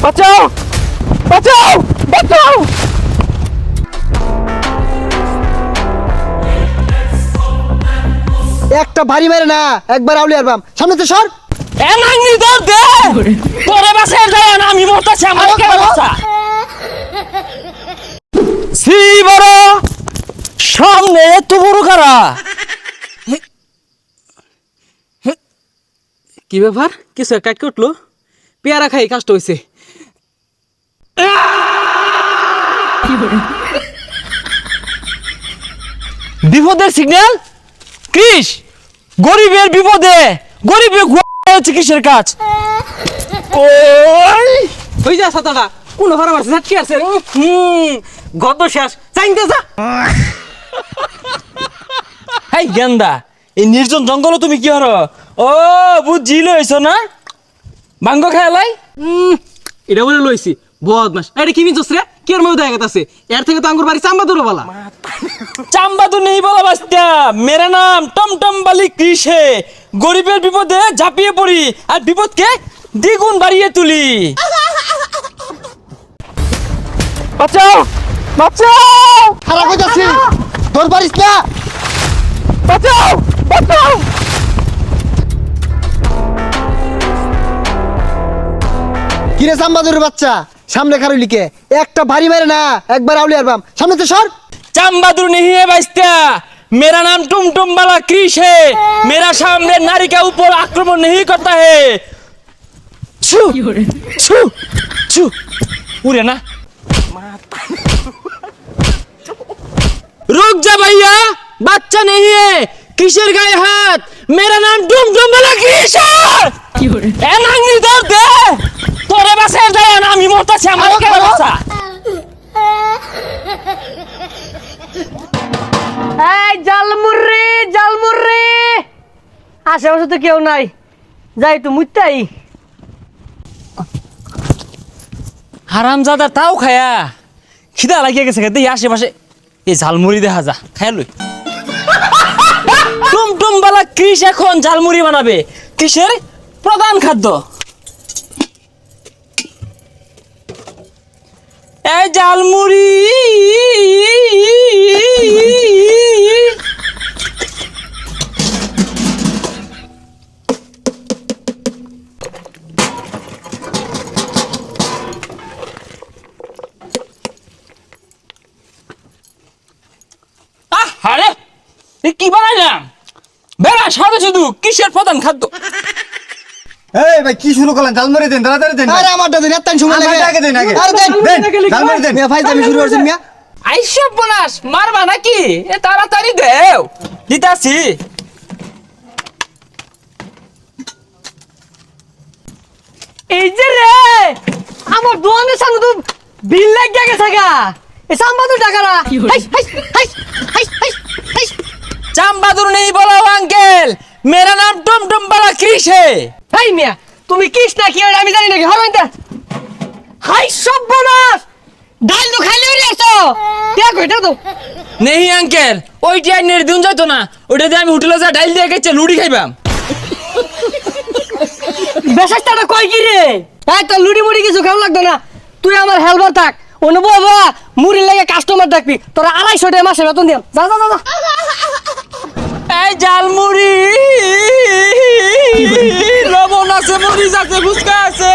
বাঁচাও বাঁচাও বাঁচাও। একটা ভারী মেরে না, একবার আউলি আরবাম। সামনে তো সর। এ নাঙ্গি দর দে তোরে বাসে যায় না, আমি মরতাছি, আমার কে বাঁচা। সি বড় সামনে তো বড় কারা। কি ব্যাপার, কিছু কাটকে উঠলো, পেয়ারা খাই কষ্ট হয়েছে। বিপদের সিগন্যাল কৃষ, গরিবের বিপদে গরিবে হচ্ছে কিসের কাজ। ওই যা ছাতাটা কোন ভাড়া মারছে ঝাটকি আছে। গত শেষ চাইতে যা। হাই গেন্দা, এই নির্জন জঙ্গল তুমি কি হরো? ও বুঝি লইছো না, ভাঙ্গ খেয়ালাই। এটা বলে লইছি বদমাস। এটা কি মিনছস রে? কি এর মধ্যে দেখা আছে? এর থেকে তো আঙ্গুর বাড়ি চাম্বাদুর বালা। চাম্বাদুর নেই বলা বাস্তা, মেরা নাম টমটম বালি কৃষে। গরিবের বিপদে ঝাঁপিয়ে পড়ি আর বিপদকে দ্বিগুণ বাড়িয়ে তুলি। বাঁচাও বাঁচাও, খারাপ হয়ে যাচ্ছি, তোর পারিস না। বাঁচাও বাঁচাও। কিরে সাম্বাদুরের বাচ্চা, সামনে খারুই লিখে একটা ভারী মেরে না, একবার আউলি আরবাম। সামনে তো সর। चाम-बहादुर नहीं है बाइस्ता, मेरा नाम टुम-टुम वाला क्रिश है, मेरा सामने नारी के ऊपर आक्रमण नहीं करता है। छू छू छू उड़े ना, रुक जा भैया, बच्चा नहीं है, किशोर गाय हाथ, मेरा नाम टुम-टुम वाला क्रिश है। ए नांगी दर दे तोरे बासे जाय ना, আমি মরতাছি, আমার কে বাঁচা। এই জালমুররি জালমুররি, আশেপাশে তো কেউ নাই, যাই তো মুইতাই। হারামজাদা তাও খায়া খিদা লাগিয়ে গেছে, দেখি আশেপাশে এই ঝালমুড়ি দেখা যা, খায়া লই। টুমটুম বালা কৃষ এখন ঝালমুড়ি বানাবে, কিসের প্রধান খাদ্য। এই ঝালমুড়ি আরে কি বানাইলাম, বেড়া সাদা শুধু কিসের প্রধান খাদ্য। এই ভাই কি শুরু করলেন? জালমুড়ি দেন, তাড়াতাড়ি দেন। আরে আমারটা দিন, এত সময় লাগে। আমারটা আগে দেন, আগে। আরে দেন দেন, জালমুড়ি দেন। মিয়া, ফাইজলামি শুরু করছেন মিয়া। আইসব বোনাস মারবা নাকি? এ তাড়াতাড়ি দেও, দিতাছি। এই যে রে আমার দোকানের সামনে তো বিল লাগিয়ে গেছে গা, এই সাম্বাদুর টাকারা। হাইস হাইস হাইস হাইস হাইস হাইস। চাম-বাহাদুর নেই বলো আঙ্কেল, মেরা নাম টুমটুম বালা কৃষ है। এই মিয়া, তুমি কিস না কি আমি জানি নাকি, হরন দে। হাই সব বোনাস, ডাল তো খাইলে হয়ে আসছো, দেখো এটা তো। नहीं अंकेल, ওইটা আইনের দিন যাইতো না, ওইটা দিয়ে আমি হোটেলে যা ডাইল দিয়ে গেছে লুড়ি খাইবাম। বেশাসটা কই কি রে? এই তো লুড়ি মুড়ি কিছু খাও লাগতো না, তুই আমার হেলবার থাক, অন্য বাবা মুড়ি লাগে কাস্টমার ডাকবি, তোরা 250 টাকা মাসে বেতন দিম। যা যা যা। এই ঝালমুড়ি লবণ আছে, মরিচ আছে, ফুচকা আছে।